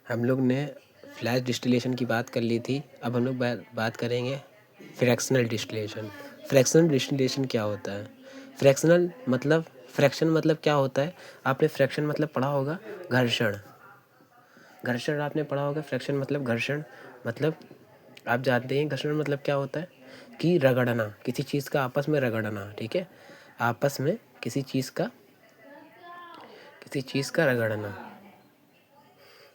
हम लोग ने फ्लैश डिस्टिलेशन की बात कर ली थी। अब हम लोग बात करेंगे फ्रैक्शनल डिस्टिलेशन। फ्रैक्शनल डिस्टिलेशन क्या होता है? फ्रैक्शन मतलब क्या होता है? आपने फ्रैक्शन मतलब पढ़ा होगा घर्षण। घर्षण आपने पढ़ा होगा। फ्रैक्शन मतलब घर्षण, मतलब आप जानते हैं घर्षण मतलब क्या होता है कि रगड़ना, किसी चीज़ का आपस में रगड़ना। ठीक है, आपस में किसी चीज़ का रगड़ना।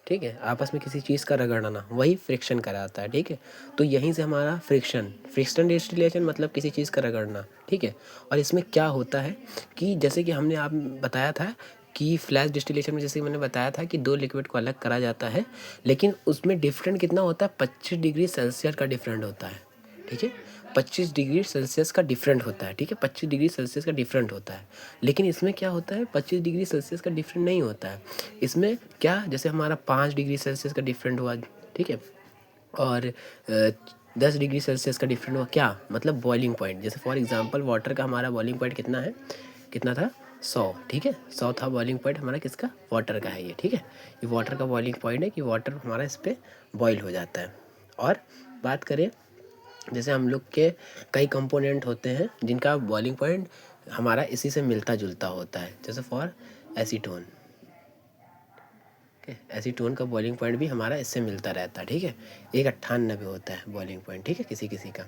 ठीक है, आपस में किसी चीज़ का रगड़ना, वही फ्रिक्शन कराता है। ठीक है, तो यहीं से हमारा फ्रिक्शन डिस्टिलेशन मतलब किसी चीज़ का रगड़ना। ठीक है, और इसमें क्या होता है कि जैसे कि हमने आप बताया था कि फ्लैश डिस्टिलेशन में जैसे मैंने बताया था कि दो लिक्विड को अलग करा जाता है, लेकिन उसमें डिफरेंट कितना होता है? 25 डिग्री सेल्सियस का डिफरेंट होता है। ठीक है, 25 डिग्री सेल्सियस का डिफरेंट होता है। ठीक है, 25 डिग्री सेल्सियस का डिफरेंट होता है। लेकिन इसमें क्या होता है? 25 डिग्री सेल्सियस का डिफरेंट नहीं होता है। इसमें क्या, जैसे हमारा 5 डिग्री सेल्सियस का डिफरेंट हुआ, ठीक है, और 10 डिग्री सेल्सियस का डिफरेंट हुआ, क्या मतलब बॉइलिंग पॉइंट। जैसे फॉर एग्जांपल वाटर का हमारा बॉइलिंग पॉइंट कितना है, कितना था? 100। ठीक है, 100 था बॉइलिंग पॉइंट हमारा, किसका? वाटर का है ये। ठीक है, ये वाटर का बॉइलिंग पॉइंट है कि वाटर हमारा इस पर बॉयल हो जाता है। और बात करें, जैसे हम लोग के कई कंपोनेंट होते हैं जिनका बॉइलिंग पॉइंट हमारा इसी से मिलता जुलता होता है। जैसे फॉर एसीटोन, एसीटोन का बॉइलिंग पॉइंट भी हमारा इससे मिलता रहता है। ठीक है, 198 होता है बॉइलिंग पॉइंट। ठीक है, किसी किसी का।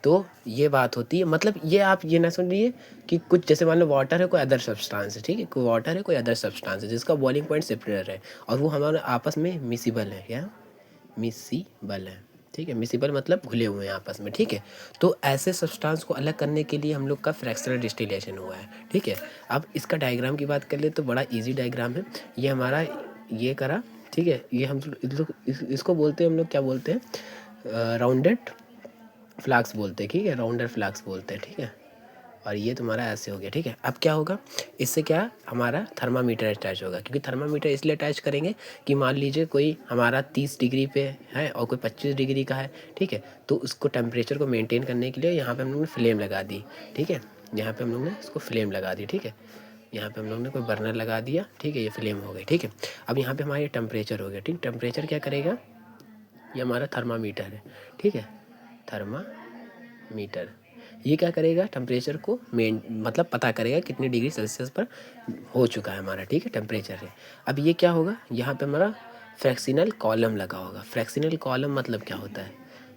तो ये बात होती है, मतलब ये आप ये ना समझिए कि कुछ, जैसे मान लो वाटर है, कोई अदर सब्सटेंस है। ठीक है, कोई वाटर है, कोई अदर सब्सटेंस है जिसका बॉइलिंग पॉइंट सेपरेट है और वो हमारे आपस में मिसिबल है। क्या मिसिबल है? ठीक है, मिसिबल मतलब घुले हुए हैं आपस में। ठीक है, तो ऐसे सब्सटेंस को अलग करने के लिए हम लोग का फ्रैक्शनल डिस्टिलेशन हुआ है। ठीक है, अब इसका डायग्राम की बात कर ले तो बड़ा इजी डायग्राम है ये हमारा। ये करा, ठीक है, ये हम लोग इसको बोलते हैं, हम लोग क्या बोलते हैं? राउंडेड फ्लास्क बोलते हैं। ठीक है, राउंडेड फ्लास्क बोलते हैं। ठीक है, और ये तुम्हारा ऐसे हो गया। ठीक है, अब क्या होगा, इससे क्या हमारा थर्मामीटर अटैच होगा, क्योंकि थर्मामीटर इसलिए अटैच करेंगे कि मान लीजिए कोई हमारा 30 डिग्री पे है और कोई 25 डिग्री का है। ठीक है, तो उसको टेम्परेचर को मेंटेन करने के लिए यहाँ पे हम लोग ने फ्लेम लगा दी। ठीक है, यहाँ पे हम लोग ने इसको फ्लेम लगा दी। ठीक है, यहाँ पे हम लोग ने कोई बर्नर लगा दिया। ठीक है, ये फ्लेम हो गई। ठीक है, अब यहाँ पे हमारा टेम्परेचर हो गया। ठीक, टेम्परेचर क्या करेगा, ये हमारा थर्मामीटर है। ठीक है, थर्मामीटर ये क्या करेगा, टेम्परेचर को मतलब पता करेगा कितने डिग्री सेल्सियस पर हो चुका है हमारा। ठीक है, टेम्परेचर है। अब ये क्या होगा, यहाँ पे हमारा फ्रैक्शनल कॉलम लगा होगा। फ्रैक्शनल कॉलम मतलब क्या होता है,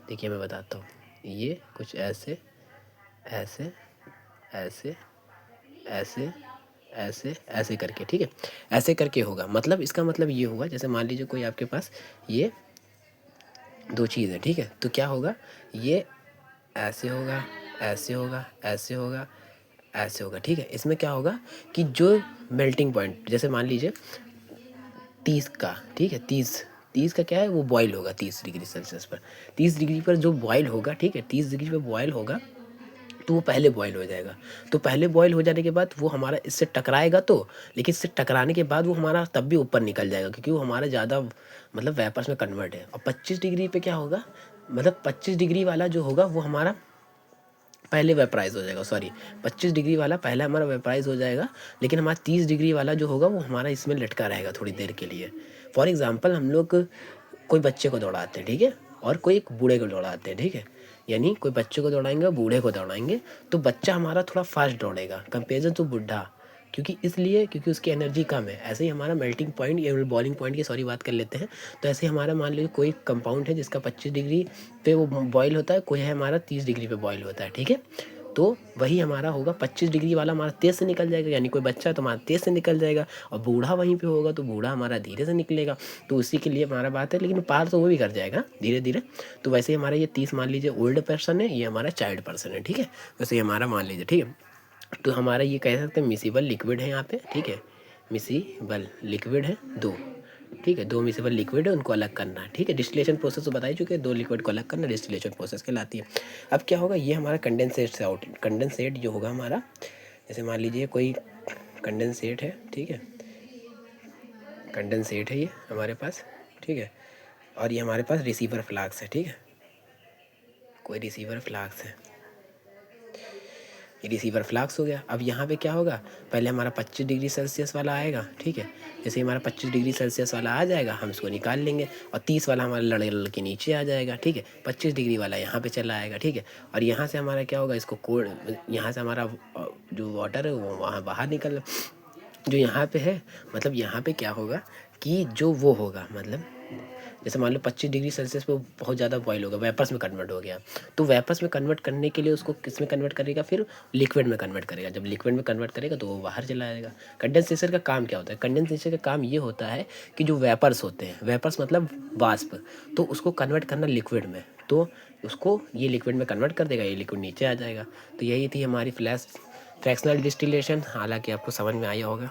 देखिए मैं बताता हूँ। ये कुछ ऐसे ऐसे ऐसे ऐसे ऐसे ऐसे करके, ठीक है, ऐसे करके होगा। मतलब इसका मतलब ये होगा, जैसे मान लीजिए कोई आपके पास ये दो चीज़ है। ठीक है, तो क्या होगा, ये ऐसे होगा, ऐसे होगा, ऐसे होगा, ऐसे होगा। ठीक है, इसमें क्या होगा कि जो मेल्टिंग पॉइंट, जैसे मान लीजिए 30 का, ठीक है, 30 का क्या है, वो बॉयल होगा 30 डिग्री सेल्सियस पर। 30 डिग्री पर जो बॉयल होगा, ठीक है, 30 डिग्री पर बॉयल होगा, तो वो पहले बॉयल हो जाएगा। तो पहले बॉयल हो जाने के बाद वो हमारा इससे टकराएगा, तो लेकिन इससे टकराने के बाद वो हमारा तब भी ऊपर निकल जाएगा, क्योंकि वो हमारा ज़्यादा मतलब वेपर्स में कन्वर्ट है। और 25 डिग्री पे क्या होगा, मतलब 25 डिग्री वाला जो होगा वो हमारा पहले वेपराइज हो जाएगा। सॉरी, 25 डिग्री वाला पहले हमारा वेपराइज हो जाएगा, लेकिन हमारा 30 डिग्री वाला जो होगा वो हमारा इसमें लटका रहेगा थोड़ी देर के लिए। फॉर एग्जांपल हम लोग कोई बच्चे को दौड़ाते हैं, ठीक है, और कोई एक बूढ़े को दौड़ाते हैं। ठीक है, यानी कोई बच्चे को दौड़ाएंगे और बूढ़े को दौड़ाएंगे, तो बच्चा हमारा थोड़ा फास्ट दौड़ेगा कंपेरिजन टू बुढ़ा, क्योंकि इसलिए क्योंकि उसकी एनर्जी कम है। ऐसे ही हमारा मेल्टिंग पॉइंट या बॉइलिंग पॉइंट की सॉरी बात कर लेते हैं। तो ऐसे ही हमारा मान लीजिए कोई कंपाउंड है जिसका 25 डिग्री पे वो बॉयल होता है, कोई है हमारा 30 डिग्री पे बॉयल होता है। ठीक है, तो वही हमारा होगा 25 डिग्री वाला हमारा तेज़ से निकल जाएगा, यानी कोई बच्चा तो हमारा तेज़ से निकल जाएगा, और बूढ़ा वहीं पे होगा तो बूढ़ा हमारा धीरे से निकलेगा। तो उसी के लिए हमारा बात है, लेकिन पार तो वो भी कर जाएगा धीरे धीरे। तो वैसे ही हमारा ये 30 मान लीजिए ओल्ड पर्सन है, ये हमारा चाइल्ड पर्सन है। ठीक है, वैसे ही हमारा मान लीजिए। ठीक है, तो हमारा ये कह सकते हैं मिसिबल लिक्विड है यहाँ पे। ठीक है, मिसिबल लिक्विड है दो। ठीक है, दो मिसिबल लिक्विड है, उनको अलग करना है। ठीक है, डिस्टिलेशन प्रोसेस तो बता ही चुके हैं, दो लिक्विड को अलग करना डिस्टिलेशन प्रोसेस कहलाती है। अब क्या होगा, ये हमारा कंडेंसेट से आउट, कंडेंसेट जो होगा हमारा, जैसे मान लीजिए कोई कंडेंसेट है। ठीक है, कंडेंसेट है ये हमारे पास। ठीक है, और ये हमारे पास रिसीवर फ्लास्क है। ठीक है, कोई रिसीवर फ्लास्क है, ये रिसीवर फ्लास्क हो गया। अब यहाँ पे क्या होगा, पहले हमारा 25 डिग्री सेल्सियस वाला आएगा, ठीक है। जैसे हमारा 25 डिग्री सेल्सियस वाला आ जाएगा हम इसको निकाल लेंगे, और 30 वाला हमारा लड़ के नीचे आ जाएगा, ठीक है। 25 डिग्री वाला यहाँ पे चला आएगा, ठीक है। और यहाँ से हमारा क्या होगा, इसको कोड, यहाँ से हमारा जो वाटर है वो वहाँ बाहर निकल, जो यहाँ पे है, मतलब यहाँ पे क्या होगा कि जो वो होगा, मतलब जैसे मान लो 25 डिग्री सेल्सियस पे बहुत ज़्यादा बॉयल होगा, वेपर्स में कन्वर्ट हो गया, तो वेपर्स में कन्वर्ट करने के लिए उसको किस में कन्वर्ट करेगा, फिर लिक्विड में कन्वर्ट करेगा। जब लिक्विड में कन्वर्ट करेगा तो वो बाहर चला आएगा। कंडेंसेशन का काम क्या होता है, कंडेंसेशन का काम ये होता है कि जो वेपर्स होते हैं, वेपर्स मतलब वाष्प, तो उसको कन्वर्ट करना लिक्विड में, तो उसको ये लिक्विड में कन्वर्ट कर देगा, ये लिक्विड नीचे आ जाएगा। तो यही थी हमारी फ्रैक्शनल डिस्टिलेशन। हालांकि आपको समझ में आया होगा।